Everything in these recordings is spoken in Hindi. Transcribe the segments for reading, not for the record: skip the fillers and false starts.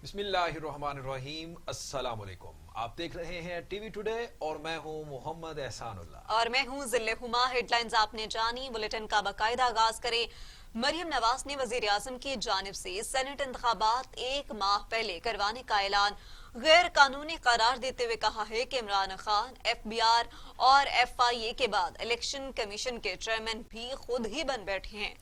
बिस्मिल्लाहिर्रहमानिर्रहीम। अस्सलाम वालेकुम। आप देख रहे हैं टीवी टुडे और मैं हूं मोहम्मद एहसानुल्लाह और मैं हूं जिल्ले हुमा। हेडलाइंस आपने जानी, बुलेटिन का बाकायदा आगाज करें। मरियम नवाज ने वजीर आजम की जानिब से सेनेट इंतखाबात 1 माह पहले करवाने का ऐलान गैर कानूनी करार देते हुए कहा है कि इमरान खान FBR और FIA के बाद इलेक्शन कमीशन के चेयरमैन भी खुद ही बन बैठे हैं।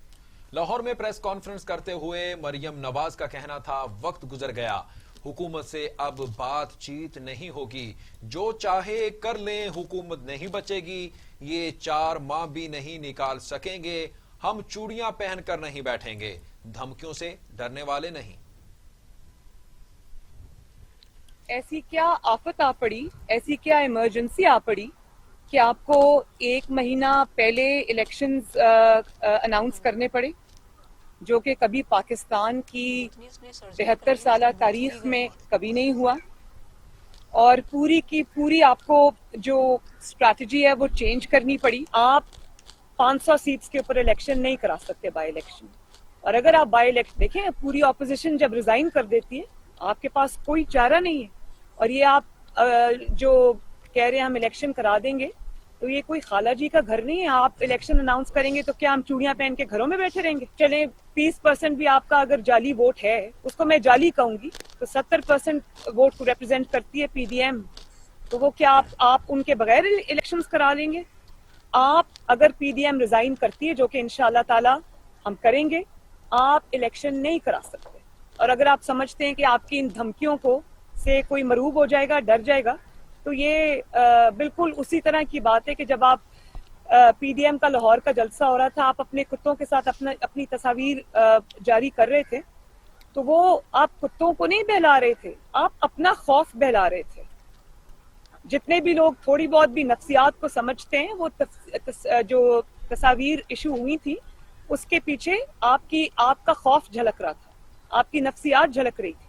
लाहौर में प्रेस कॉन्फ्रेंस करते हुए मरियम नवाज का कहना था, वक्त गुजर गया, हुकूमत से अब बातचीत नहीं होगी, जो चाहे कर लें, हुकूमत नहीं बचेगी, ये 4 माह भी नहीं निकाल सकेंगे, हम चूड़ियां पहनकर नहीं बैठेंगे, धमकियों से डरने वाले नहीं। ऐसी क्या आफत आ पड़ी, ऐसी क्या इमरजेंसी आ पड़ी कि आपको 1 महीना पहले इलेक्शंस अनाउंस करने पड़े, जो कि कभी पाकिस्तान की 73 साल तारीख में कभी नहीं हुआ। और पूरी की पूरी आपको जो स्ट्रैटेजी है वो चेंज करनी पड़ी। आप 500 सीट्स के ऊपर इलेक्शन नहीं करा सकते, बाई इलेक्शन। और अगर आप बाई इलेक्शन देखें, पूरी ऑपोजिशन जब रिजाइन कर देती है, आपके पास कोई चारा नहीं है। और ये आप जो कह रहे हैं हम इलेक्शन करा देंगे, तो ये कोई खाला जी का घर नहीं है। आप इलेक्शन अनाउंस करेंगे तो क्या हम चूड़ियां पहन के घरों में बैठे रहेंगे? चले 20% भी आपका अगर जाली वोट है, उसको मैं जाली कहूंगी, तो 70% वोट को रिप्रेजेंट करती है PDM। तो वो क्या आप उनके बगैर इलेक्शंस करा लेंगे? आप अगर PDM रिजाइन करती है, जो कि इंशाअल्लाह ताला हम करेंगे, आप इलेक्शन नहीं करा सकते। और अगर आप समझते हैं कि आपकी इन धमकियों को से कोई मरूब हो जाएगा, डर जाएगा, तो ये बिल्कुल उसी तरह की बात है कि जब आप PDM का लाहौर का जलसा हो रहा था, आप अपने कुत्तों के साथ अपनी तस्वीर जारी कर रहे थे, तो वो आप कुत्तों को नहीं बहला रहे थे, आप अपना खौफ बहला रहे थे। जितने भी लोग थोड़ी बहुत भी नफ्सियात को समझते हैं, वो जो तस्वीर इशू हुई थी, उसके पीछे आपका खौफ झलक रहा था, आपकी नफ्सियात झलक रही थी।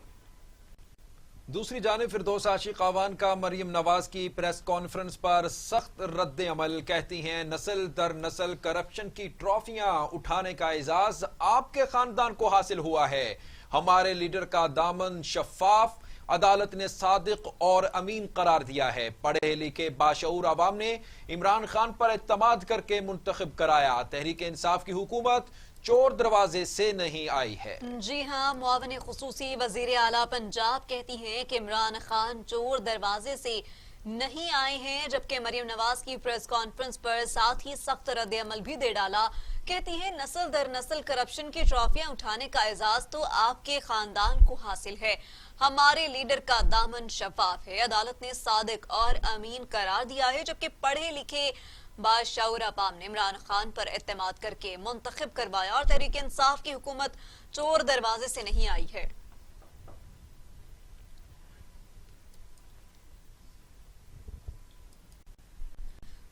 दूसरी जानिब फिरदौस आशिक आवान का मरियम नवाज की प्रेस कॉन्फ्रेंस पर सख्त रद्द अमल। कहती हैं, नस्ल दर नस्ल करप्शन की ट्रॉफियां उठाने का एजाज आपके खानदान को हासिल हुआ है। हमारे लीडर का दामन शफाफ, अदालत ने सादिक और अमीन करार दिया है। पढ़े लिखे बाशऊर आवाम ने इमरान खान पर एतमाद करके मुंतखब कराया। तहरीक इंसाफ की हुकूमत चोर दरवाजे से नहीं आई है। जी हाँ, मुआविन खुसूसी वजीर आला पंजाब कहती हैं कि इमरान खान चोर दरवाजे से नहीं आए हैं, जबकि मरियम नवाज की प्रेस कॉन्फ्रेंस पर साथ ही सख्त रद्द अमल भी दे डाला। कहती है, नस्ल दर नस्ल करप्शन की ट्रॉफियां उठाने का एजाज तो आपके खानदान को हासिल है। हमारे लीडर का दामन शफाफ है, अदालत ने सादिक और अमीन करार दिया है, जबकि पढ़े लिखे बाशऊर अवाम ने इमरान खान पर एतमाद करके मुंतखब करवाया और तहरीक इंसाफ की हुकूमत चोर दरवाजे से नहीं आई है।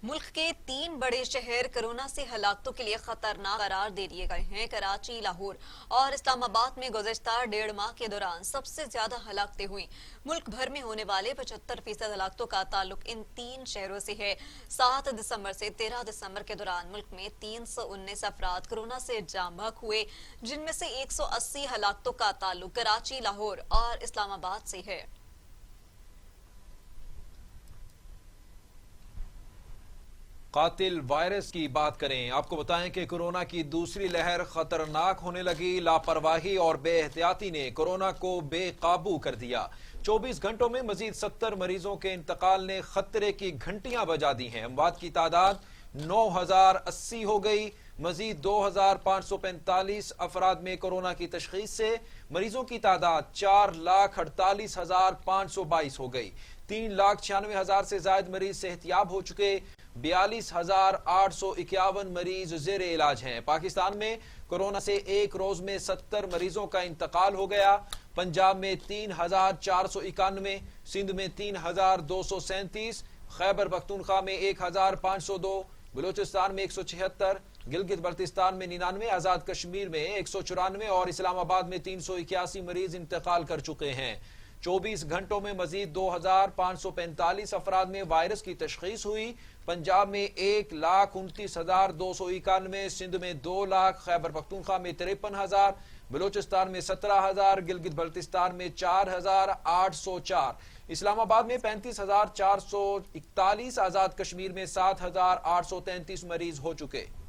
मुल्क के 3 बड़े शहर कोरोना से हलाकतों के लिए खतरनाक करार दे दिए गए हैं। कराची, लाहौर और इस्लामाबाद में गुज़श्ता 1.5 माह के दौरान सबसे ज्यादा हलाकतें हुई। मुल्क भर में होने वाले 75% हलाकतों का ताल्लुक इन 3 शहरों से है। 7 दिसंबर से 13 दिसंबर के दौरान मुल्क में 319 अफराद कोरोना से जाम बहक हुए, जिनमें से 180 हलाकतों का ताल्लुक कराची, लाहौर और इस्लामाबाद से है। कातिल वायरस की बात करें, आपको बताएं कि कोरोना की दूसरी लहर खतरनाक होने लगी। लापरवाही और बेएहतियाती ने कोरोना को बेकाबू कर दिया। 24 घंटों में मजीद 70 मरीजों के इंतकाल ने खतरे की घंटियां बजा दी हैं। अमवात की तादाद 9080 हो गई। मजीद 2545 अफराद में कोरोना की तशखीस से मरीजों की तादाद 4,48,522 हो गई। 3,96,000 से ज्यादा मरीज सेहतियाब हो चुके। 42,851 मरीज जेर इलाज हैं। पाकिस्तान में कोरोना से एक रोज में 70 मरीजों का इंतकाल हो गया। पंजाब में 3,491, सिंध में 3,237, खैबर पख्तूनख्वा में 1,502, बलूचिस्तान में 176, गिलगित बल्तिस्तान में 99, आजाद कश्मीर में 194 और इस्लामाबाद में 381 मरीज इंतकाल कर चुके हैं। 24 घंटों में मजीद 2545 अफराद में वायरस की तशखीस हुई। पंजाब में 1,29,291, सिंध में 2 लाख, खैबर पख्तूनख्वा में 53,000, बलूचिस्तान में 17,000, गिलगित बल्तिस्तान में 4,804, इस्लामाबाद में 35,441, आजाद कश्मीर में 7,833 मरीज हो चुके।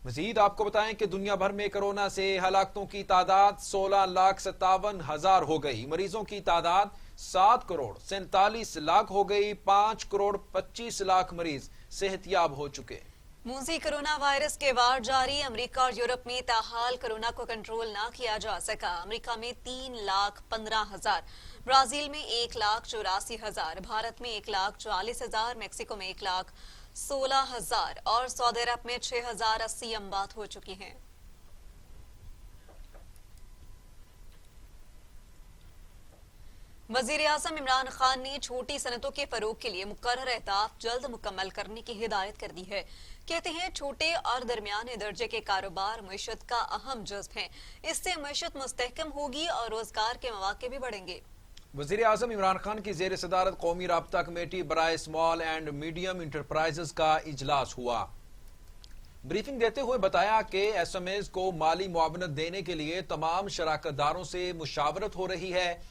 मजीद आपको बताएं कि दुनिया भर में कोरोना से हलाकतों की तादाद 16,57,000 हो गई। मरीजों की तादाद 7,47,00,000 हो गई। 5,25,00,000 मरीज सेहतयाब हो चुके। मूसी कोरोना वायरस के वार जारी। अमेरिका और यूरोप में ताहाल कोरोना को कंट्रोल ना किया जा सका। अमेरिका में 3,15,000, ब्राजील में 1,84,000, भारत में 1,40,000, मेक्सिको में 1,16,000 और सऊदी अरब में 6,080 अमवात हो चुकी हैं। वजीर आजम इमरान खान ने छोटी सनतों के फरोग के लिए मुकर्रर अहदाफ जल्द मुकम्मल करने की हिदायत कर दी है। कहते हैं छोटे और दरमियाने दर्जे के कारोबार मईशत का अहम जज्ब है। इससे मईशत मुस्तहकम होगी और रोजगार के मौके भी बढ़ेंगे। वजीर आजम इमरान खान की जेर सदारत कौमी राब्ता कमेटी बराए स्मॉल एंड मीडियम इंटरप्राइजेस का इजलास हुआ। ब्रीफिंग देते हुए बताया कि SMEs को माली मुआवनत देने के लिए तमाम शराकतदारों से मुशावरत हो रही है।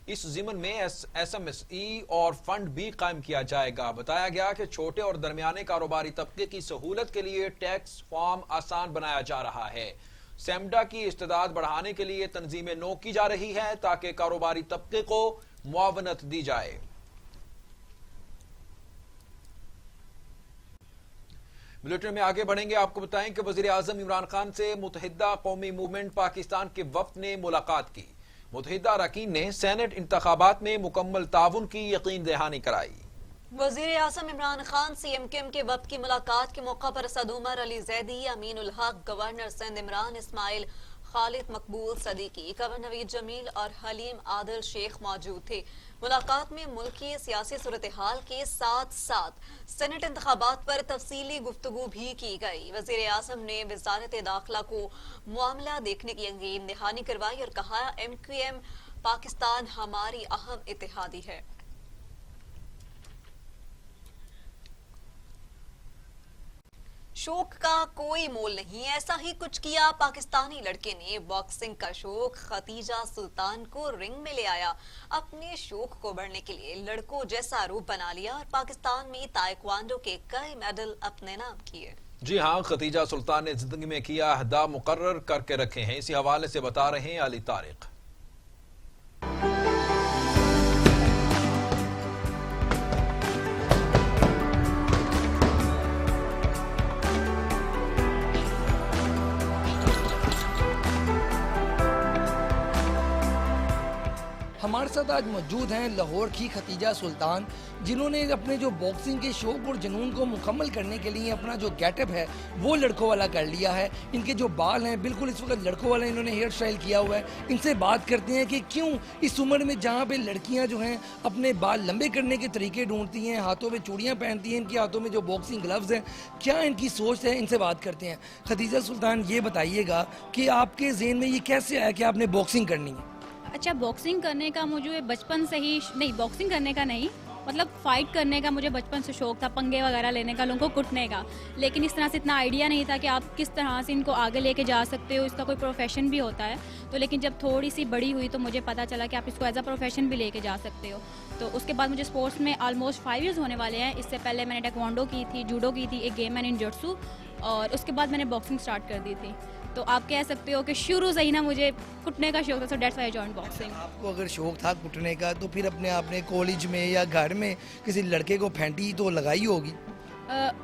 इस जिमन में SMSE और फंड भी कायम किया जाएगा। बताया गया कि छोटे और दरमियाने कारोबारी तबके की सहूलत के लिए टैक्स फॉर्म आसान बनाया जा रहा है। सेमडा की इस्तेदाद बढ़ाने के लिए तंजीमें नो की जा रही है ताकि कारोबारी तबके को मुआवनत दी जाए। बुलेटिन में आगे बढ़ेंगे। आपको बताएं कि वजीर आजम इमरान खान से मुत्तहिदा कौमी मूवमेंट पाकिस्तान के वफ्द ने मुलाकात की। मुत्तहिदा अरकान ने सेनेट इंतखाबात में मुकम्मल ताउन की यकीन दहानी कराई। वजीर आजम इमरान खान CMKM के वफ्द की मुलाकात के मौका पर असद उमर, अली जैदी, अमीन उल हक, गवर्नर सिंध इमरान इस्माइल, खालिद मकबूल सदीकी, गवर्नर नवीद जमील और हलीम आदिल शेख मौजूद थे। मुलाकात में मुल्क की सियासी सूरत हाल के साथ साथ सेनेट इंतखाबात पर तफसीली गुफ्तगू भी की गई। वजीर आजम ने वजारत दाखिला को मामला देखने की यकीन दहानी करवाई और कहा MQM पाकिस्तान हमारी अहम इत्तेहादी है। शौक का कोई मोल नहीं, ऐसा ही कुछ किया पाकिस्तानी लड़के ने। बॉक्सिंग का शौक खतीजा सुल्तान को रिंग में ले आया। अपने शौक को बढ़ने के लिए लड़कों जैसा रूप बना लिया और पाकिस्तान में ताइक्वांडो के कई मेडल अपने नाम किए। जी हाँ, खतीजा सुल्तान ने जिंदगी में किया अहदाफ मुकर्रर करके रखे हैं। इसी हवाले से बता रहे हैं अली तारिक। हमारे साथ आज मौजूद हैं लाहौर की खतीजा सुल्तान, जिन्होंने अपने जो बॉक्सिंग के शौक और जुनून को मुकम्मल करने के लिए अपना जो गेटअप है वो लड़कों वाला कर लिया है। इनके जो बाल हैं बिल्कुल इस वक्त लड़कों वाला इन्होंने हेयर स्टाइल किया हुआ है। इनसे बात करते हैं कि क्यों इस उम्र में जहाँ पे लड़कियाँ जो हैं अपने बाल लंबे करने के तरीके ढूंढती हैं, हाथों में चूड़ियाँ पहनती हैं, इनके हाथों में जो बॉक्सिंग ग्लव्स हैं, क्या इनकी सोच है, इनसे बात करते हैं। खतीजा सुल्तान, ये बताइएगा कि आपके ज़हन में ये कैसे आया कि आपने बॉक्सिंग करनी है? अच्छा, बॉक्सिंग करने का मुझे बचपन से ही नहीं, बॉक्सिंग करने का नहीं, मतलब फ़ाइट करने का मुझे बचपन से शौक था, पंगे वगैरह लेने का, लोगों को कुटने का। लेकिन इस तरह से इतना आइडिया नहीं था कि आप किस तरह से इनको आगे लेके जा सकते हो, इसका कोई प्रोफेशन भी होता है। तो लेकिन जब थोड़ी सी बड़ी हुई तो मुझे पता चला कि आप इसको एज अ प्रोफेशन भी लेके जा सकते हो। तो उसके बाद मुझे स्पोर्ट्स में ऑलमोस्ट 5 ईयर्स होने वाले हैं। इससे पहले मैंने टेक्वांडो की थी, जूडो की थी, एक गेम एंड निंजुत्सु, और उसके बाद मैंने बॉक्सिंग स्टार्ट कर दी थी। तो आप कह सकते हो कि शुरू से ही ना मुझे कुटने का शौक था, so that's why I joined boxing. आपको अगर शौक था कुटने का तो फिर अपने आपने कॉलेज में या घर में किसी लड़के को फेंटी तो लगाई होगी?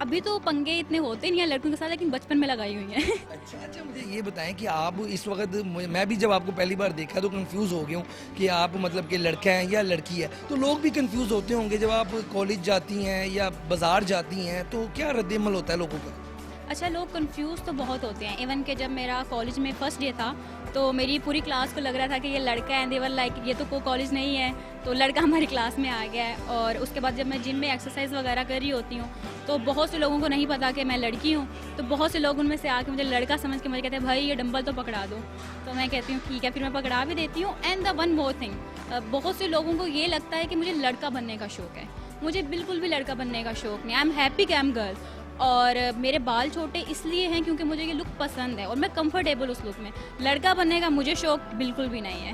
अभी तो पंगे इतने होते नहीं हैं लड़कों के साथ, लेकिन बचपन में लगाई हुई हैं। अच्छा, मुझे ये बताएं कि आप इस वक्त, मैं भी जब आपको पहली बार देखा तो कंफ्यूज हो गया हूँ कि आप मतलब कि लड़का है या लड़की है। तो लोग भी कंफ्यूज होते होंगे जब आप कॉलेज जाती हैं या बाजार जाती हैं, तो क्या रद्द अमल होता है लोगों का? अच्छा, लोग कंफ्यूज तो बहुत होते हैं। इवन कि जब मेरा कॉलेज में फर्स्ट डे था तो मेरी पूरी क्लास को लग रहा था कि ये लड़का है, देवर लाइक ये तो कोई कॉलेज नहीं है, तो लड़का हमारी क्लास में आ गया है। और उसके बाद जब मैं जिम में एक्सरसाइज वगैरह कर रही होती हूँ तो बहुत से लोगों को नहीं पता कि मैं लड़की हूँ, तो बहुत से लोग उनमें से आके मुझे लड़का समझ के मुझे कहते हैं भाई ये डंबल तो पकड़ा दो, तो मैं कहती हूँ ठीक है, फिर मैं पकड़ा भी देती हूँ। And the one more thing, बहुत से लोगों को ये लगता है कि मुझे लड़का बनने का शौक है। मुझे बिल्कुल भी लड़का बनने का शौक नहीं। आई एम हैप्पी कि आई एम गर्ल। और मेरे बाल छोटे इसलिए हैं क्योंकि मुझे ये लुक पसंद है और मैं कंफर्टेबल उस लुक में। लड़का बनने का मुझे शौक बिल्कुल भी नहीं है।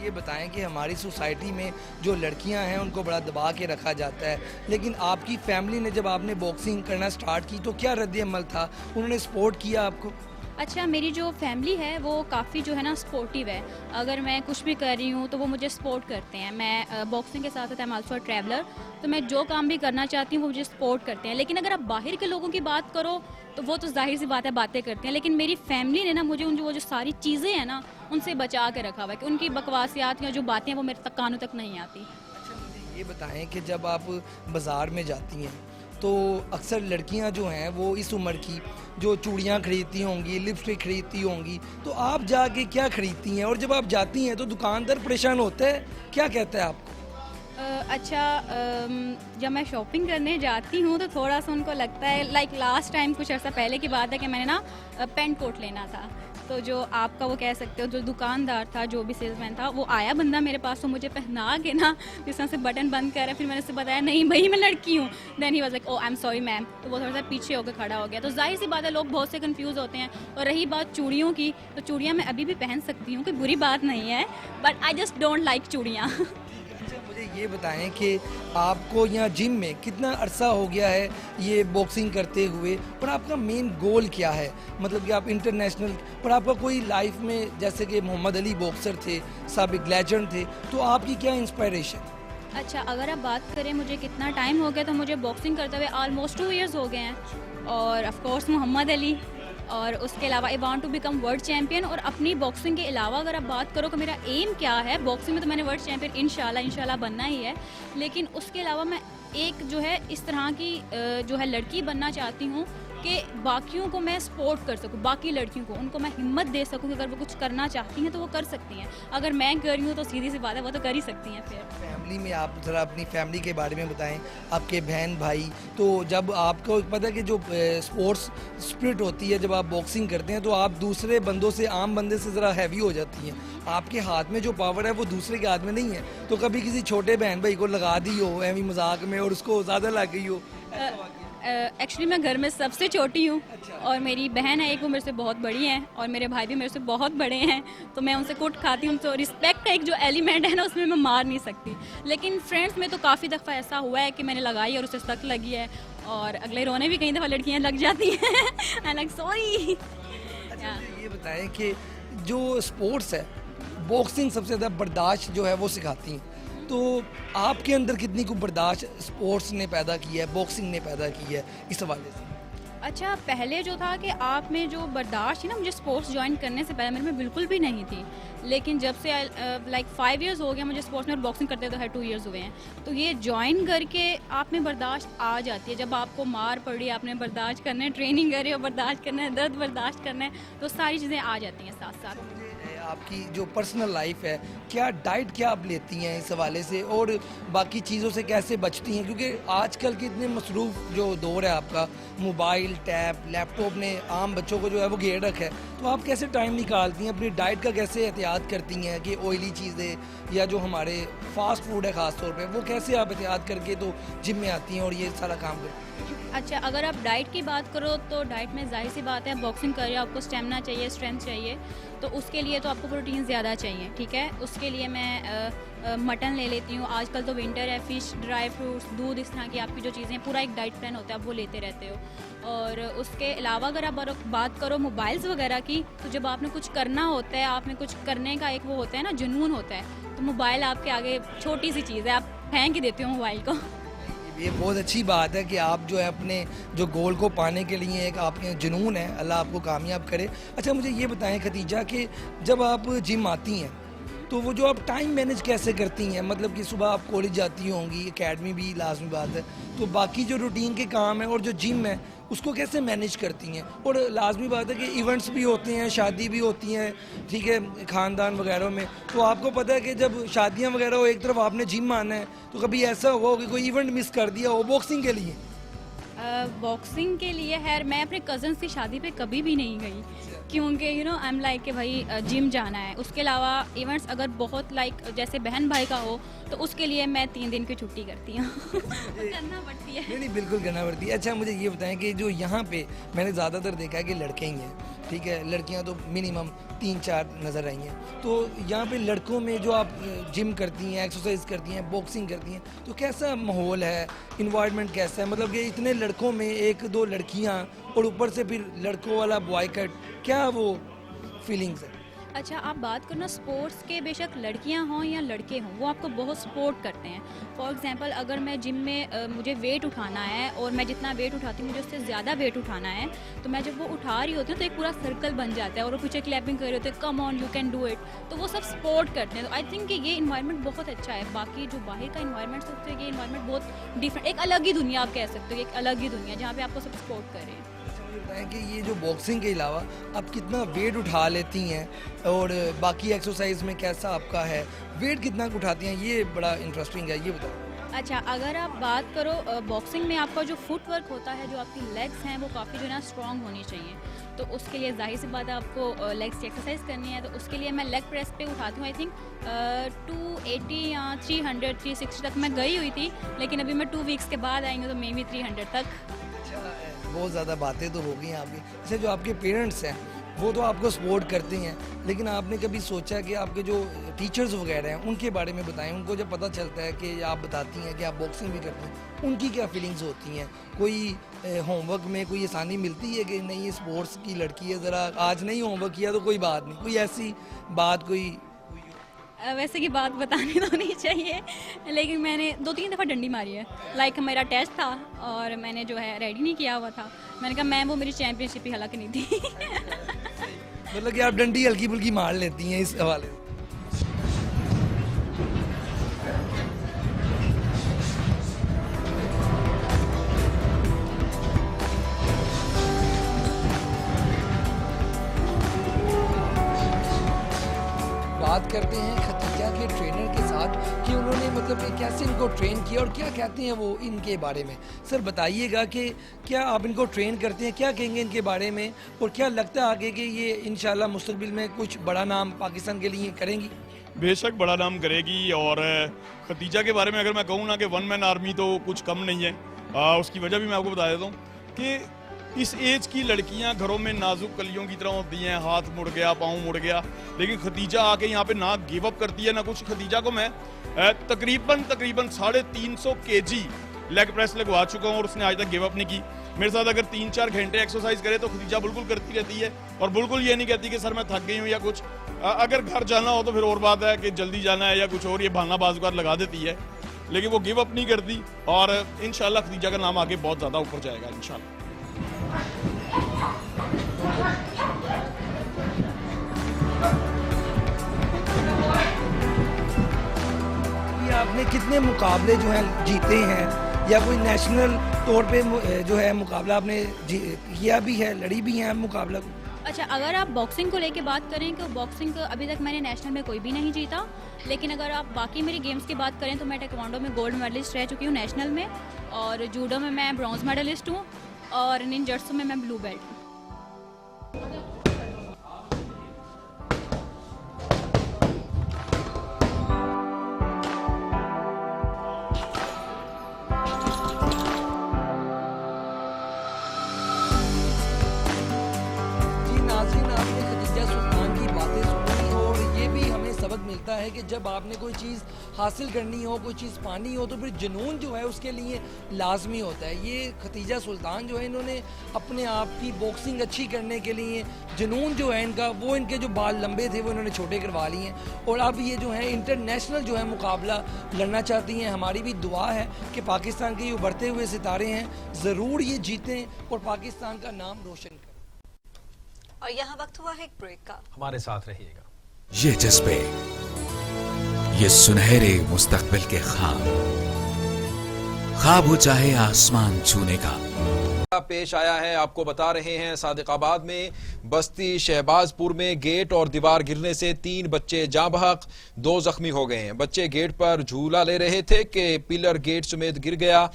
ये बताएं कि हमारी सोसाइटी में जो लड़कियां हैं उनको बड़ा दबा के रखा जाता है, लेकिन आपकी फैमिली ने जब आपने बॉक्सिंग करना स्टार्ट की तो क्या रद्द अमल था? उन्होंने सपोर्ट किया आपको? अच्छा, मेरी जो फैमिली है वो काफ़ी जो है ना सपोर्टिव है। अगर मैं कुछ भी कर रही हूँ तो वो मुझे सपोर्ट करते हैं। मैं बॉक्सिंग के साथ साथ आई एम आल्सो ट्रैवलर, तो मैं जो काम भी करना चाहती हूँ वो मुझे सपोर्ट करते हैं। लेकिन अगर आप बाहर के लोगों की बात करो तो वो तो जाहिर सी बात है बातें करते हैं, लेकिन मेरी फैमिली ने ना मुझे उन जो सारी चीज़ें हैं ना उनसे बचा के रखा हुआ है कि उनकी बकवासियात या जो बातें हैं वो मेरे तक कानों तक नहीं आती। अच्छा, मुझे ये बताएं कि जब आप बाज़ार में जाती हैं तो अक्सर लड़कियां जो हैं वो इस उम्र की जो चूड़ियां खरीदती होंगी, लिपस्टिक खरीदती होंगी, तो आप जाके क्या खरीदती हैं? और जब आप जाती हैं तो दुकानदार परेशान होता है, क्या कहता है आपको? अच्छा, जब मैं शॉपिंग करने जाती हूँ तो थोड़ा सा उनको लगता है, लाइक लास्ट टाइम कुछ अर्सा पहले की बात है कि मैंने ना पेंट कोट लेना था, तो जो आपका वो कह सकते हो जो दुकानदार था, जो भी सेल्समैन था, वो आया बंदा मेरे पास, तो मुझे पहना के ना जिस तरह से बटन बंद कर रहा है, फिर मैंने उससे बताया नहीं भाई मैं लड़की हूँ। Then he was like oh I am sorry ma'am, तो वो थोड़ा सा पीछे होकर खड़ा हो गया। तो जाहिर सी बात है लोग बहुत से कंफ्यूज होते हैं। और रही बात चूड़ियों की, तो चूड़ियाँ मैं अभी भी पहन सकती हूँ, कोई बुरी बात नहीं है, but I just don't like चूड़ियाँ। अच्छा, मुझे ये बताएं कि आपको यहाँ जिम में कितना अरसा हो गया है ये बॉक्सिंग करते हुए, और आपका मेन गोल क्या है? मतलब कि आप इंटरनेशनल, और आपका कोई लाइफ में, जैसे कि मोहम्मद अली बॉक्सर थे, साबिक लेजेंड थे, तो आपकी क्या इंस्पायरेशन? अच्छा, अगर आप बात करें मुझे कितना टाइम हो गया, तो मुझे बॉक्सिंग करते हुए ऑलमोस्ट 2 इयर्स हो गए हैं। और ऑफ कोर्स मोहम्मद अली, और उसके अलावा I want to become world champion. और अपनी बॉक्सिंग के अलावा अगर आप बात करो कि मेरा एम क्या है, बॉक्सिंग में तो मैंने वर्ल्ड चैम्पियन इंशाल्लाह बनना ही है, लेकिन उसके अलावा मैं एक जो है इस तरह की जो है लड़की बनना चाहती हूँ कि बाकियों को मैं सपोर्ट कर सकूँ, बाकी लड़कियों को उनको मैं हिम्मत दे सकूँ कि अगर वो कुछ करना चाहती हैं तो वो कर सकती हैं। अगर मैं कर रही हूँ तो सीधी सी बात है वो तो कर ही सकती हैं। फिर फैमिली में आप ज़रा अपनी फैमिली के बारे में बताएं, आपके बहन भाई, तो जब आपको पता है कि जो स्पोर्ट्स स्पिरिट होती है, जब आप बॉक्सिंग करते हैं तो आप दूसरे बंदों से, आम बंदे से ज़रा हैवी हो जाती हैं। आपके हाथ में जो पावर है वो दूसरे के हाथ में नहीं है, तो कभी किसी छोटे बहन भाई को लगा दी हो एवं मजाक में और उसको ज़्यादा लग गई हो? एक्चुअली मैं घर में सबसे छोटी हूँ। और मेरी बहन है एक, वो मेरे से बहुत बड़ी है, और मेरे भाई भी मेरे से बहुत बड़े हैं, तो मैं उनसे कुट खाती हूँ। तो रिस्पेक्ट का एक जो एलिमेंट है ना उसमें मैं मार नहीं सकती। लेकिन फ्रेंड्स में तो काफ़ी दफ़ा ऐसा हुआ है कि मैंने लगाई और उसे सख्त लगी है, और अगले रोने भी कई दफ़ा लड़कियाँ लग जाती हैं। I like sorry. ये बताएं कि जो स्पोर्ट्स है, बॉक्सिंग सबसे ज़्यादा बर्दाश्त जो है वो सिखाती हैं, तो आपके अंदर कितनी को बर्दाश्त स्पोर्ट्स ने पैदा की है, बॉक्सिंग ने पैदा की है, इस हवाले से? अच्छा, पहले जो था कि आप में जो बर्दाश्त थी ना, मुझे स्पोर्ट्स ज्वाइन करने से पहले मेरे में बिल्कुल भी नहीं थी। लेकिन जब से लाइक 5 इयर्स हो गया मुझे स्पोर्ट्स में, बॉक्सिंग करते तो है 2 इयर्स हुए हैं, तो ये ज्वाइन करके आप में बर्दाश्त आ जाती है। जब आपको मार पड़ी, आपने बर्दाश्त करना है, ट्रेनिंग कर रहे हो, बर्दाश्त करना है, दर्द बर्दाश्त करना है, तो सारी चीज़ें आ जाती हैं साथ साथ। आपकी जो पर्सनल लाइफ है, क्या डाइट क्या आप लेती हैं इस हवाले से, और बाकी चीज़ों से कैसे बचती हैं? क्योंकि आजकल के इतने मसरूफ़ जो दौर है आपका, मोबाइल, टैब, लैपटॉप ने आम बच्चों को जो है वो घेर रखा है, तो आप कैसे टाइम निकालती हैं? अपनी डाइट का कैसे एहतियात करती हैं कि ऑयली चीज़ें या जो हमारे फास्ट फूड है ख़ास तौर पे, वो कैसे आप एहतियात करके तो जिम में आती हैं और ये सारा काम करती हैं? अच्छा, अगर आप डाइट की बात करो तो डाइट में जाहिर सी बात है, बॉक्सिंग कर रहे हो, आपको स्टेमिना चाहिए, स्ट्रेंथ चाहिए, तो उसके लिए तो आपको प्रोटीन ज़्यादा चाहिए, ठीक है। उसके लिए मैं मटन ले लेती हूँ, आजकल तो विंटर है, फ़िश, ड्राई फ्रूट्स, दूध, इस तरह की आपकी जो चीज़ें, पूरा एक डाइट प्लान होता है, आप वो लेते रहते हो। और उसके अलावा अगर आप बात करो मोबाइल्स वगैरह की, तो जब आपने कुछ करना होता है, आप में कुछ करने का एक वो होता है ना, जुनून होता है, तो मोबाइल आपके आगे छोटी सी चीज़ है, आप फेंक ही देते हो मोबाइल को। ये बहुत अच्छी बात है कि आप जो है अपने जो गोल को पाने के लिए एक आपके जुनून है, अल्लाह आपको कामयाब करे। अच्छा, मुझे ये बताएं खतीजा कि जब आप जिम आती हैं तो वो जो आप टाइम मैनेज कैसे करती हैं? मतलब कि सुबह आप कॉलेज जाती होंगी, एकेडमी भी लाजमी बात है, तो बाकी जो रूटीन के काम है और जो जिम है उसको कैसे मैनेज करती हैं? और लाजमी बात है कि इवेंट्स भी होते हैं, शादी भी होती हैं, ठीक है, ख़ानदान वगैरह में। तो आपको पता है कि जब शादियां वगैरह हो, एक तरफ आपने जिम आना है, तो कभी ऐसा हुआ हो कि कोई इवेंट मिस कर दिया हो बॉक्सिंग के लिए? बॉक्सिंग के लिए खैर मैं अपने कज़न्स की शादी पे कभी भी नहीं गई, क्योंकि आई एम लाइक कि भाई जिम जाना है। उसके अलावा इवेंट्स अगर बहुत लाइक जैसे बहन भाई का हो तो उसके लिए मैं 3 दिन की छुट्टी करती हूँ। करना पड़ती है। नहीं बिल्कुल करना पड़ती है। अच्छा मुझे ये बताएं कि जो यहाँ पे मैंने ज़्यादातर देखा है कि लड़के ही हैं, ठीक है, लड़कियाँ तो मिनिमम 3-4 नज़र आई हैं। तो यहाँ पे लड़कों में जो आप जिम करती हैं, एक्सरसाइज करती हैं, बॉक्सिंग करती हैं, तो कैसा माहौल है, इन्वायरमेंट कैसा है? मतलब कि इतने लड़कों में 1-2 लड़कियाँ और ऊपर से फिर लड़कों वाला बॉयकट, क्या वो फीलिंग्स है? अच्छा, आप बात करो ना स्पोर्ट्स के, बेशक लड़कियां हों या लड़के हों, वो आपको बहुत सपोर्ट करते हैं। फॉर एग्जांपल अगर मैं जिम में मुझे वेट उठाना है और मैं जितना वेट उठाती हूँ मुझे उससे ज़्यादा वेट उठाना है, तो मैं जब वो उठा रही होती हूँ तो एक पूरा सर्कल बन जाता है और वो पीछे क्लैपिंग कर रहे होते हैं, come on you can do it. तो वो सब सपोर्ट करते हैं। तो आई थिंक कि ये इन्वायरमेंट बहुत अच्छा है। बाकी जो बाहर का इन्वायरमेंट होता है, ये इन्वायरमेंट बहुत डिफरेंट, एक अलग ही दुनिया आप कह सकते हो, एक अलग ही दुनिया जहाँ पे आपको सब सपोर्ट कर रहे हैं। बताएं कि ये जो बॉक्सिंग के अलावा आप कितना वेट उठा लेती हैं और बाकी एक्सरसाइज में कैसा आपका है, वेट कितना उठाती हैं, ये बड़ा इंटरेस्टिंग है, ये बताओ। अच्छा, अगर आप बात करो बॉक्सिंग में आपका जो फुट वर्क होता है, जो आपकी लेग्स हैं वो काफ़ी जो है ना स्ट्रॉन्ग होनी चाहिए। तो उसके लिए जाहिर सी बात है आपको लेग्स की एक्सरसाइज करनी है। तो उसके लिए मैं लेग प्रेस पे उठाती हूँ। आई थिंक 280 या 300 360 तक मैं गई हुई थी, लेकिन अभी मैं 2 वीक्स के बाद आई हूँ तो मे बी 300 तक। बहुत ज़्यादा बातें तो हो गई हैं आपकी। जैसे जो आपके पेरेंट्स हैं वो तो आपको सपोर्ट करते हैं, लेकिन आपने कभी सोचा कि आपके जो टीचर्स वगैरह हैं उनके बारे में बताएं? उनको जब पता चलता है कि आप बताती हैं कि आप बॉक्सिंग भी करती हैं, उनकी क्या फीलिंग्स होती हैं? कोई होमवर्क में कोई आसानी मिलती है कि नहीं ये स्पोर्ट्स की लड़की है, ज़रा आज नहीं होमवर्क किया तो कोई बात नहीं, कोई ऐसी बात कोई? वैसे की बात बतानी तो नहीं चाहिए, लेकिन मैंने 2-3 दफ़ा डंडी मारी है। लाइक मेरा टेस्ट था और मैंने जो है रेडी नहीं किया हुआ था। मैंने कहा मैम वो मेरी चैम्पियनशिप ही हलक नहीं थी। मतलब कि आप डंडी हल्की फुल्की मार लेती हैं इस हवाले से? बात करते हैं खतीजा के ट्रेनर के साथ कि उन्होंने मतलब कि कैसे इनको ट्रेन किया और क्या कहते हैं वो इनके बारे में। सर बताइएगा कि क्या आप इनको ट्रेन करते हैं, क्या कहेंगे इनके बारे में, और क्या लगता है आगे कि ये इंशाल्लाह मुस्तकबिल में कुछ बड़ा नाम पाकिस्तान के लिए करेंगी? बेशक बड़ा नाम करेगी। और खतीजा के बारे में अगर मैं कहूँ ना कि 1 मैन आर्मी तो कुछ कम नहीं है। उसकी वजह भी मैं आपको बता देता हूँ कि इस एज की लड़कियां घरों में नाजुक कलियों की तरह होती हैं, हाथ मुड़ गया, पाँव मुड़ गया, लेकिन खतीजा आके यहाँ पे ना गिव अप करती है ना कुछ। खतीजा को मैं तकरीबन 350 kg लेग प्रेस लगवा चुका हूँ और उसने आज तक गिव अप नहीं की। मेरे साथ अगर 3-4 घंटे एक्सरसाइज करे तो खतीजा बिल्कुल करती रहती है और बिल्कुल ये नहीं कहती कि सर मैं थक गई हूँ या कुछ। अगर घर जाना हो तो फिर और बात है कि जल्दी जाना है या कुछ और, ये बहाना बाज़ लगा देती है, लेकिन वो गिव अप नहीं करती। और इंशाल्लाह खतीजा का नाम आगे बहुत ज़्यादा ऊपर जाएगा इंशाल्लाह। आपने कितने मुकाबले जो हैं जीते हैं, या कोई नेशनल तौर पे जो है मुकाबला आपने किया भी है, लड़ी भी हैं मुकाबला? अच्छा, अगर आप बॉक्सिंग को लेके बात करें तो बॉक्सिंग अभी तक मैंने नेशनल में कोई भी नहीं जीता, लेकिन अगर आप बाकी मेरी गेम्स की बात करें तो मैं टेक्वांडो में गोल्ड मेडलिस्ट रह चुकी हूँ नेशनल में, और जूडो में मैं ब्रॉन्ज मेडलिस्ट हूँ, और निंजर्सू में मैं ब्लू बेल्ट हूँ। मिलता है कि जब आपने कोई चीज़ हासिल करनी हो, कोई चीज़ पानी हो, तो फिर जुनून जो है उसके लिए लाजमी होता है। ये खतीजा सुल्तान जो है इन्होंने अपने आप की बॉक्सिंग अच्छी करने के लिए जुनून जो है इनका, वो इनके जो बाल लंबे थे वो इन्होंने छोटे करवा लिए हैं और अब ये जो है इंटरनेशनल जो है मुकाबला लड़ना चाहती हैं। हमारी भी दुआ है कि पाकिस्तान के ये उभरते हुए सितारे हैं, ज़रूर ये जीतें और पाकिस्तान का नाम रोशन करें। और यहाँ वक्त हुआ है एक ब्रेक का, हमारे साथ रहिएगा। ये जज्बे, ये सुनहरे मुस्तकबिल के ख्वाब हो चाहे आसमान छूने का, पेश आया है। आपको बता रहे हैं सादिकाबाद में बस्ती शहबाजपुर में गेट और दीवार गिरने से 3 बच्चे जाँ बहक, 2 जख्मी हो गए हैं। बच्चे गेट पर झूला ले रहे थे कि पिलर गेट समेत गिर गया।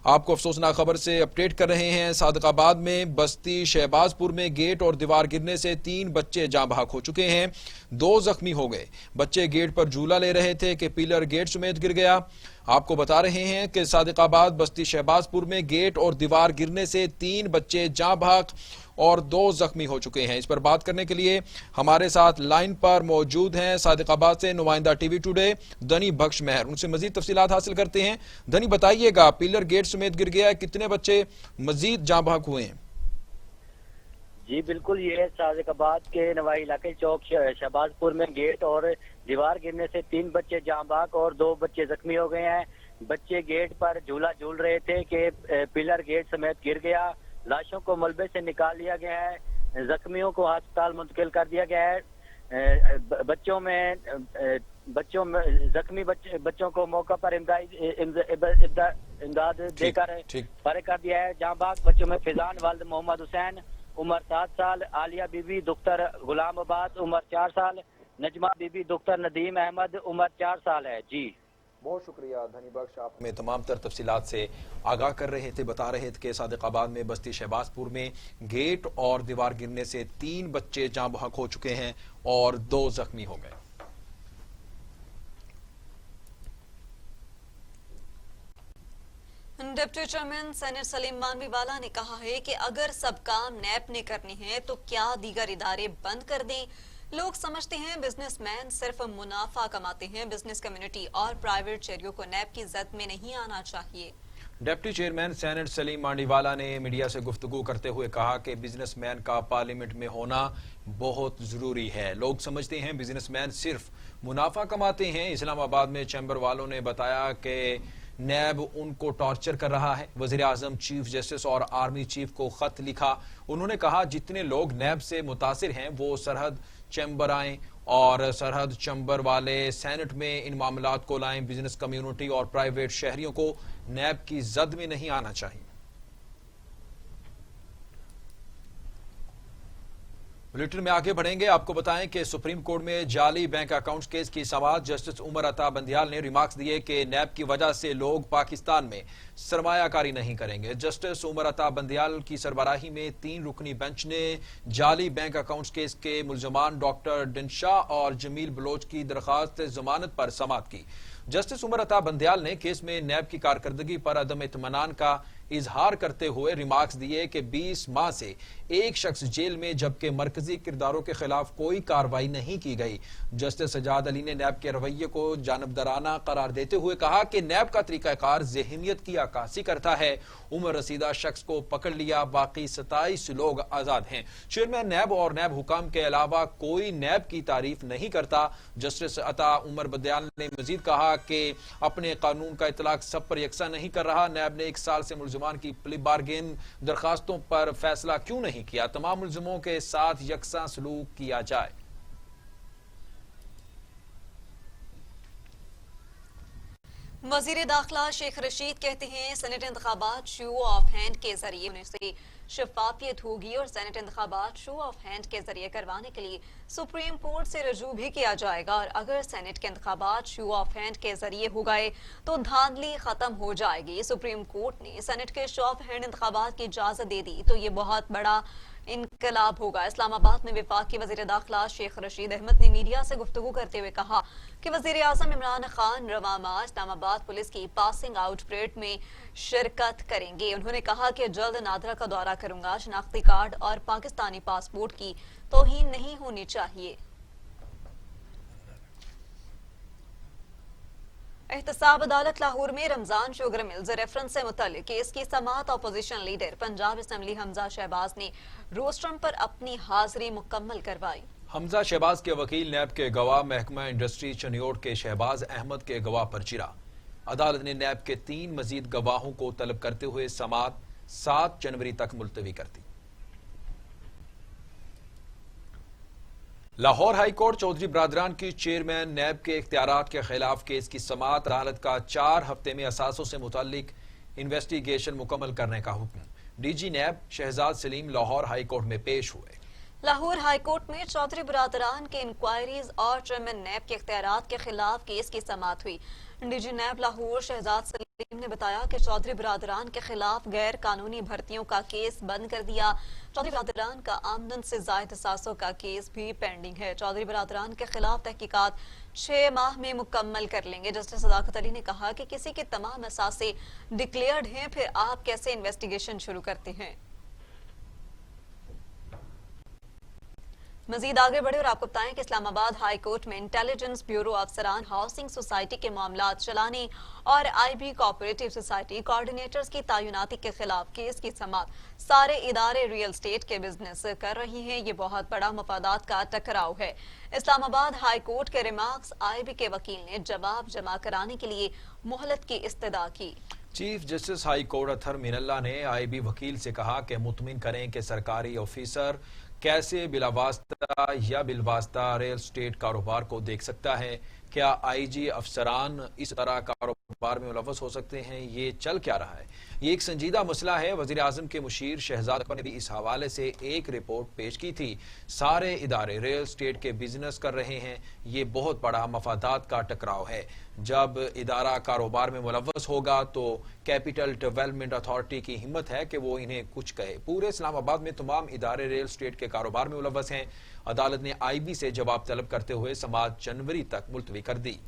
आपको अफसोसनाक खबर से अपडेट कर रहे हैं। सादिकाबाद में बस्ती शहबाजपुर में गेट और दीवार गिरने से 3 बच्चे जाँ बहक हो चुके हैं, 2 जख्मी हो गए। बच्चे गेट पर झूला ले रहे थे कि पिलर गेट समेत गिर गया। आपको बता रहे हैं कि सादिकाबाद बस्ती शहबाजपुर में गेट और दीवार गिरने से 3 बच्चे जाँ बहक और 2 जख्मी हो चुके हैं। इस पर बात करने के लिए हमारे साथ लाइन पर मौजूद हैं सादिकाबाद से नुमाइंदा टीवी टुडे धनी बख्श मेहर। उनसे मजीद तफसीलात हासिल करते हैं। धनी, बताइएगा, पिलर गेट समेत गिर गया है, कितने बच्चे मजीद जाँ बहक हुए हैं? जी बिल्कुल, ये सादिकाबाद के नवाई इलाके चौक शहबाजपुर में गेट और दीवार गिरने से 3 बच्चे जाँ बहक और 2 बच्चे जख्मी हो गए हैं। बच्चे गेट पर झूला झूल रहे थे कि पिलर गेट समेत गिर गया। लाशों को मलबे से निकाल लिया गया है, जख्मियों को अस्पताल मुंतकिल कर दिया गया है। जख्मी बच्चों को मौका पर इमदाद देकर फारिग कर दिया है। जाँ बहक बच्चों में फिजान वालिद मोहम्मद हुसैन उम्र 7 साल, आलिया बीबी दुख्तर गुलाम आबाद उम्र 4 साल, नजमा बीबी दुख्तर नदीम अहमद उम्र 4 साल है। जी बहुत शुक्रिया धनी बख्श, आप में तमाम तर तफसीलात से आगाह कर रहे थे। बता रहे थे कि सादिकाबाद में बस्ती शहबाजपुर में गेट और दीवार गिरने से 3 बच्चे जाँ बहक हो चुके हैं और 2 जख्मी हो गए। Deputy chairman senate Salim Mandviwalla ने कहा है कि अगर सब काम नैब ने करने हैं तो क्या दीगर इदारे बंद कर दें। लोग समझते हैं बिजनेसमैन सिर्फ मुनाफा कमाते हैं, बिजनेस कम्युनिटी और प्राइवेट शहरियों को नैब की जद में नहीं आना चाहिए। Deputy chairman senate Salim Mandviwalla ने मीडिया से गुफ्तगू करते हुए कहा कि बिजनेसमैन का पार्लियामेंट में होना बहुत जरूरी है। लोग समझते हैं बिजनेसमैन सिर्फ मुनाफा कमाते हैं। इस्लामाबाद में चैम्बर वालों ने बताया कि नैब उनको टॉर्चर कर रहा है। वजीर आजम, चीफ जस्टिस और आर्मी चीफ को खत लिखा। उन्होंने कहा जितने लोग नैब से मुतासिर हैं वो सरहद चैम्बर आएं और सरहद चैम्बर वाले सेनेट में इन मामलात को लाएं। बिजनेस कम्युनिटी और प्राइवेट शहरियों को नैब की जद में नहीं आना चाहिए। बुलेटिन में आगे बढ़ेंगे। आपको बताएं कि सुप्रीम कोर्ट में जाली बैंक अकाउंट्स केस की समाअत जस्टिस उमर अता बंदियाल ने रिमार्क्स दिए कि नैब की वजह से लोग पाकिस्तान में सरमायाकारी नहीं करेंगे। जस्टिस उमर अता बंदियाल की सरबराही में 3 रुकनी बेंच ने जाली बैंक अकाउंट्स केस के मुलजमान डॉक्टर डिनशाह और जमील बलोच की दरखास्त जमानत पर समाअत की। जस्टिस उमर अता बंदियाल ने केस में नैब की कारकर्दगी पर अदम इत्मीनान का इजहार करते हुए रिमार्क्स दिए कि 20 माह से एक शख्स जेल में जबकि मरकजी किरदारों के खिलाफ कोई कार्रवाई नहीं की गई। जस्टिस सजाद अली ने नैब के रवैये को जानबदाराना करार देते हुए कहा कि नैब का तरीकाकार ज़हनियत की अक्कासी करता है। उम्र रसीदा शख्स को पकड़ लिया, बाकी 27 लोग आजाद हैं। चेयरमैन नैब और नैब हुकाम के अलावा कोई नैब की तारीफ नहीं करता। जस्टिस अता उमर बंदियाल ने मजीद कहा कि अपने कानून का इतलाक सब पर यकसा नहीं कर रहा। नैब ने 1 साल से मुलजमान की प्ली बार्गेन दरखास्तों पर फैसला क्यों नहीं किया? तमाम मुलजमों के साथ यकसा सलूक किया जाए। वजीर दाखिला शेख रशीद कहते हैं सेनेट इंतखाबात शो ऑफ हैंड के जरिए होने से शफाफियत होगी और सेनेट इंतखाबात शो ऑफ हैंड के जरिए करवाने के लिए सुप्रीम कोर्ट से रजू भी किया जाएगा और अगर सेनेट के इंतखाबात शो ऑफ हैंड के जरिए हो गए तो धांधली खत्म हो जाएगी। सुप्रीम कोर्ट ने सेनेट के शो ऑफ हैंड इंतखाबात की इजाजत दे दी तो ये बहुत बड़ा इनकलाब होगा। इस्लामाबाद में वफाक के वजीर दाखिला शेख रशीद अहमद ने मीडिया से गुफ्तगू करते हुए कहा कि वजीर आजम इमरान खान रवा माह इस्लामाबाद पुलिस की पासिंग आउट परेड में शिरकत करेंगे। उन्होंने कहा कि जल्द नादरा का दौरा करूंगा। शनाख्ती कार्ड और पाकिस्तानी पासपोर्ट की तौहीन नहीं होनी चाहिए। एहतसाब अदालत लाहौर में रमजान शुगर मिल्स रेफरेंस से मुतल्लिक केस की समाअत opposition leader Punjab assembly Hamza Shahbaz ने रोस्ट्रम पर अपनी हाजिरी मुकम्मल करवाई। हमजा शहबाज के वकील नैब के गवाह महकमा इंडस्ट्री चनियोट के शहबाज अहमद के गवाह पर चिरा। अदालत ने नैब के 3 मजीद गवाहों को तलब करते हुए समाअत 7 जनवरी तक मुलतवी कर दी। लाहौर हाई कोर्ट चौधरी बरादरान की चेयरमैन नैब के इख्तियारात के खिलाफ केस की समाअत अदालत का 4 हफ्ते में असासों से मुताल्लिक इन्वेस्टिगेशन मुकम्मल करने का हुक्म। DG Naib Shahzad Saleem Lahore high court में पेश हुए। लाहौर हाई कोर्ट में चौधरी बरादरान के इंक्वायरीज और चेयरमैन नैब के इख्तियारात के खिलाफ केस की समाअत हुई। डीजी नैब लाहौर शहजाद सलीम ने बताया कि चौधरी बरादरान के खिलाफ गैर कानूनी भर्तियों का केस बंद कर दिया। चौधरी बरादरान का आमदन से जायद असासों का केस भी पेंडिंग है। चौधरी बरादरान के खिलाफ तहकीकात 6 माह में मुकम्मल कर लेंगे। जस्टिस सदाकत अली ने कहा कि किसी के तमाम असासे डिक्लेयर्ड हैं, फिर आप कैसे इन्वेस्टिगेशन शुरू करते हैं। मजीद आगे बढ़े और आपको बताएं कि इस्लामाबाद हाई कोर्ट में इंटेलिजेंस ब्यूरो अफसरान, हाउसिंग सोसाइटी के मामलात चलाने और आईबी कोऑपरेटिव सोसाइटी कोऑर्डिनेटर्स की तैनाती के खिलाफ केस की समाअत। सारे इदारे रियल स्टेट के बिजनेस कर रही हैं, ये बहुत बड़ा मफादात का टकराव है। इस्लामाबाद हाई कोर्ट के रिमार्क्स आईबी के वकील ने जवाब जमा कराने के लिए मोहलत की इस्तदा की। Chief justice high court Athar Minallah ने आईबी वकील से कहा कि मुतमिन करें कि सरकारी ऑफिसर कैसे बिलावास्ता या बिलवास्ता रियल स्टेट कारोबार को देख सकता है। क्या आईजी अफसरान इस तरह कारोबार में मुलव्वस हो सकते हैं? ये चल क्या रहा है? ये एक संजीदा मसला है। वजीर आजम के मुशीर शहजाद ने भी इस हवाले से एक रिपोर्ट पेश की थी। सारे इदारे रियल स्टेट के बिजनेस कर रहे हैं, ये बहुत बड़ा मफादात का टकराव है। जब इदारा कारोबार में मुलव्वस होगा तो कैपिटल डेवलपमेंट अथॉरिटी की हिम्मत है कि वो इन्हें कुछ कहे। पूरे इस्लामाबाद में तमाम इदारे रियल स्टेट के कारोबार में मुलव्वस हैं। अदालत ने आईबी से जवाब तलब करते हुए समाअत जनवरी तक मुलतवी कर दी।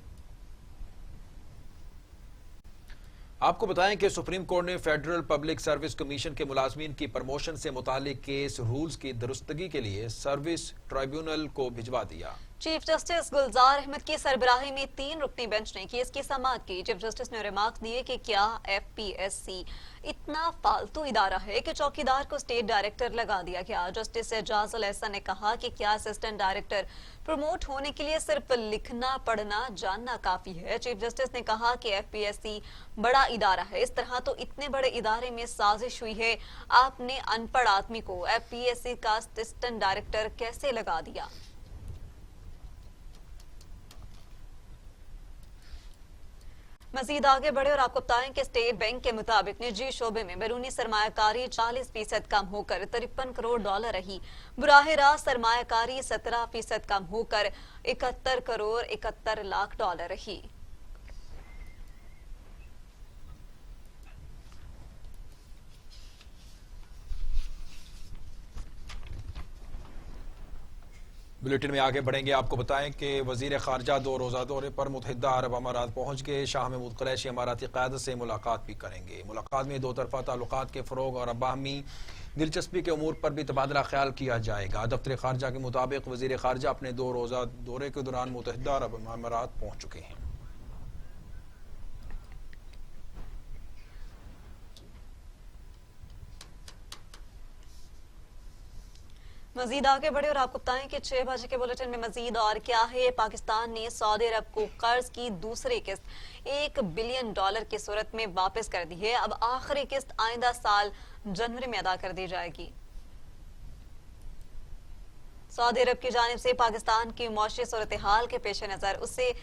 आपको बताएं कि सुप्रीम कोर्ट ने फेडरल पब्लिक सर्विस कमीशन के मुलाजमीन की प्रमोशन से मुतालिक केस रूल्स की दुरुस्तगी के लिए सर्विस ट्राइब्यूनल को भिजवा दिया। चीफ जस्टिस गुलजार अहमद की सरबराही में 3 रुकनी बेंच ने केस की समाअत की। चीफ जस्टिस ने रिमार्क दिए कि क्या एफपीएससी इतना फालतू इदारा है कि चौकीदार को स्टेट डायरेक्टर लगा दिया गया। जस्टिस एजाज अल एहसन ने कहा कि क्या असिस्टेंट डायरेक्टर प्रमोट होने के लिए सिर्फ लिखना पढ़ना जानना काफी है। चीफ जस्टिस ने कहा कि एफपीएससी बड़ा इदारा है, इस तरह तो इतने बड़े इदारे में साजिश हुई है। आपने अनपढ़ आदमी को एफपीएससी का असिस्टेंट डायरेक्टर कैसे लगा दिया। मजीद आगे बढ़े और आपको बताएं कि स्टेट बैंक के मुताबिक निजी शोबे में बैरूनी सरमायाकारी 40% कम होकर $53 करोड़ रही। बुराह रास्त सरमायाकारी 17% कम होकर $71 करोड़ 71 लाख रही। बुलेटिन में आगे बढ़ेंगे। आपको बताएं कि वजीर खारजा 2 रोज़ा दौरे पर मुत्तहिदा अरब अमारात पहुंच गए। शाह महमूद कुरैशी अमाराती क़यादत से मुलाकात भी करेंगे। मुलाकात में 2 तरफ़ा ताल्लुकात के फ़रोग़ और बाहमी दिलचस्पी के उमूर पर भी तबादला ख्याल किया जाएगा। दफ्तर खारजा के मुताबिक वजीर खारजा अपने 2 रोज़ा दौरे के दौरान मुत्तहिदा अरब अमारात पहुंच चुके हैं। मजीद आगे बढ़े और आपको बताएं कि 6 बजे के बुलेटिन में मजीद और क्या है। पाकिस्तान ने सऊदी अरब को कर्ज की दूसरी किस्त $1 बिलियन की सूरत में वापस कर दी है। अब आखिरी किस्त आइंदा साल जनवरी में अदा कर दी जाएगी। सऊदी अरब की जानिब से पाकिस्तान की मौशी सूरत हाल के पेश नजर उससे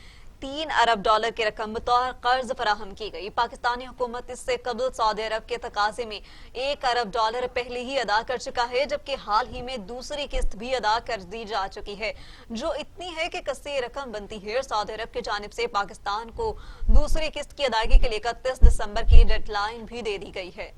$3 अरब की रकम बतौर कर्ज फराहम की गई। पाकिस्तानी हुकूमत इससे कबल सऊदी अरब के तकाजे में $1 अरब पहले ही अदा कर चुका है, जबकि हाल ही में दूसरी किस्त भी अदा कर दी जा चुकी है, जो इतनी है कि कसीर रकम बनती है। सऊदी अरब की जानिब से पाकिस्तान को दूसरी किस्त की अदायगी के लिए 31 दिसंबर की डेडलाइन भी दे दी गई है।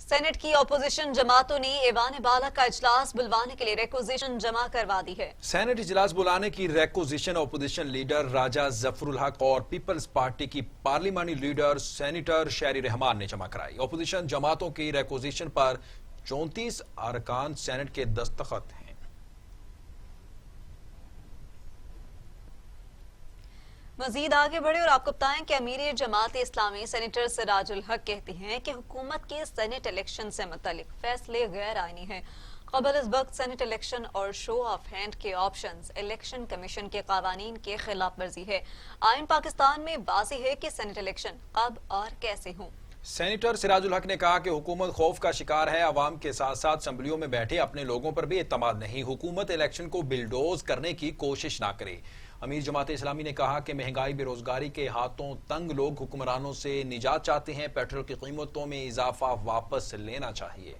सेनेट की अपोजिशन जमातों ने ऐवान बाला का इजलास बुलवाने के लिए रिक्वेजिशन जमा करवा दी है। सेनेट इजलास बुलाने की रिक्वेजिशन अपोजिशन लीडर राजा जफरुल हक और पीपल्स पार्टी की पार्लिमानी लीडर सेनेटर शहरी रहमान ने जमा कराई। अपोजिशन जमातों की रिक्वेजिशन पर 34 अरकान सेनेट के दस्तखत हैं। मजीद आगे बढ़े और आपको बताएं कि अमीर जमात इस्लामी सेनेटर सिराजुल हक कहती हैं कि हुकूमत के सेनेट इलेक्शन से मुतालिक फैसले गैर आईनी हैं। कबल इस वक्त सेनेट इलेक्शन और शो ऑफ हैंड के ऑप्शंस इलेक्शन कमीशन के कावानीन के खिलाफ वर्जी है। आइन पाकिस्तान में वाज़ेह है कि सेनेट इलेक्शन कब और कैसे हों। सेनेटर सिराजुल हक ने कहा कि हुकूमत खौफ का शिकार है, अवाम के साथ साथ असम्बलियों में बैठे अपने लोगों पर भी एतमाद नहीं। हुकूमत इलेक्शन को बिलडोज करने की कोशिश ना करे। अमीर जमात इस्लामी ने कहा कि महंगाई बेरोजगारी के हाथों तंग लोग हुक्मरानों से निजात चाहते हैं, पेट्रोल की कीमतों में इजाफा वापस लेना चाहिए।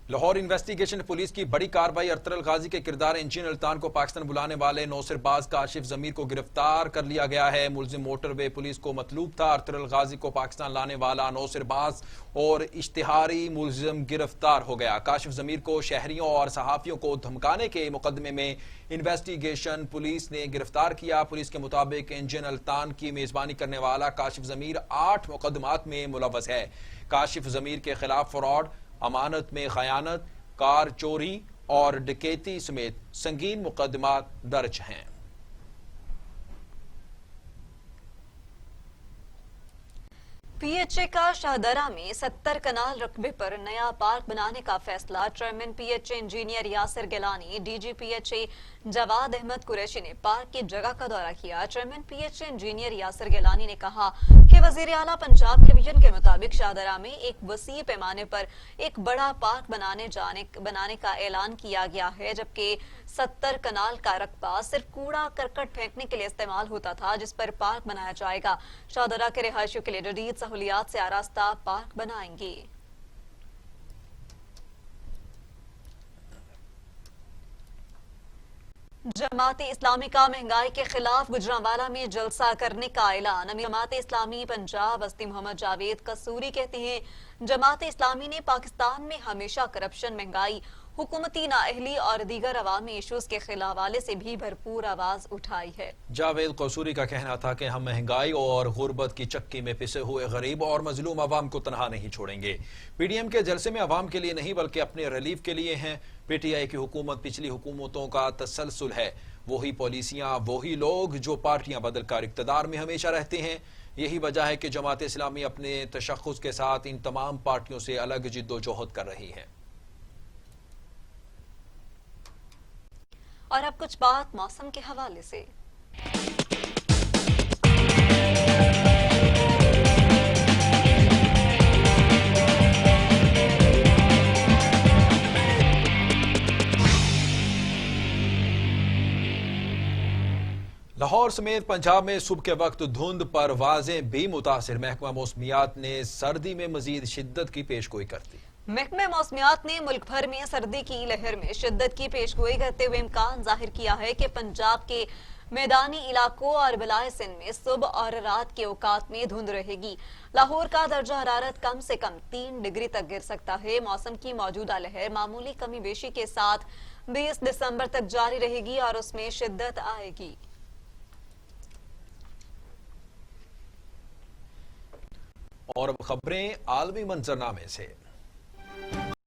लाहौर इन्वेस्टिगेशन पुलिस की बड़ी कार्रवाई, अरतरल गाजी के किरदार इंजीनियर अल्तान को पाकिस्तान बुलाने वाले नौसरबाज काशिफ जमीर को गिरफ्तार कर लिया गया है। मुलजिम मोटरवे पुलिस को मतलूब था। अरतरल गाजी को पाकिस्तान लाने वाला नौसरबाज और इश्तिहारी मुलजिम गिरफ्तार हो गया। काशिफ जमीर को शहरियों और सहाफियों को धमकाने के मुकदमे में इन्वेस्टिगेशन पुलिस ने गिरफ्तार किया। पुलिस के मुताबिक इंजीनियर अल्तान की मेजबानी करने वाला काशिफ जमीर 8 मुकदमात में मुलव्वस है। काशिफ जमीर के खिलाफ फ्रॉड, अमानत में खयानत, कार चोरी और डकैती समेत संगीन मुकदमात दर्ज हैं। पीएचए का शाहदरा में 70 कनाल रकबे पर नया पार्क बनाने का फैसला। Chairman PHA engineer Yasir Gilani, DG PHA Jawad Ahmad Qureshi ने पार्क की जगह का दौरा किया। Chairman PHA engineer Yasir Gilani ने कहा कि वजीर आला पंजाब के विजन के मुताबिक शाहदरा में एक वसी पैमाने पर एक बड़ा पार्क बनाने का ऐलान किया गया है, जबकि 70 कनाल का रकबा सिर्फ कूड़ा करकट फेंकने के लिए इस्तेमाल होता था, जिस पर पार्क बनाया जाएगा। शाहदरा के रिहायशियों के लिए जदीद सहूलियात से आरास्ता पार्क बनाएंगे। जमात इस्लामी का महंगाई के खिलाफ गुजरांवाला में जलसा करने का ऐलान। अमीर जमात इस्लामी पंजाब वस्ती मोहम्मद जावेद कसूरी कहते हैं, जमात इस्लामी ने पाकिस्तान में हमेशा करप्शन, महंगाई, हुकूमती नाअहली और दीगर अवामी इशूज के हवाले से भी भरपूर आवाज उठाई है। जावेद कसूरी का कहना था कि हम महंगाई और गुर्बत की चक्की में पिसे हुए गरीब और मजलूम अवाम को तनहा नहीं छोड़ेंगे। पीडीएम के जलसे में अवाम के लिए नहीं बल्कि अपने रिलीफ के लिए हैं। पीटीआई की हुकूमत पिछली हुकूमतों का तसलसल है। वही पॉलिसियां, वही लोग जो पार्टियां बदलकर इक्तदार में हमेशा रहते हैं। यही वजह है कि जमात इस्लामी अपने तशख्खुस के साथ इन तमाम पार्टियों से अलग जिद्दोजहद कर रही है। और अब कुछ बात मौसम के हवाले से। लाहौर समेत पंजाब में सुबह के वक्त धुंध पर वाज़ें भी मुतासिर। महकमा मौसमियात ने सर्दी में मजीद शिद्दत की पेशगोई कर दी। महकमा मौसमियात ने मुल्क भर में सर्दी की लहर में शिद्दत की पेशगोई करते हुए इम्कान जाहिर किया है कि पंजाब के मैदानी इलाकों और बलाए सिंध में सुबह और रात के औकात में धुंध रहेगी। लाहौर का दर्जा हरारत कम से कम 3 डिग्री तक गिर सकता है। मौसम की मौजूदा लहर मामूली कमी बेशी के साथ 20 दिसंबर तक जारी रहेगी और उसमें शिद्दत आएगी। और अब खबरें आलमी मंजरनामे से।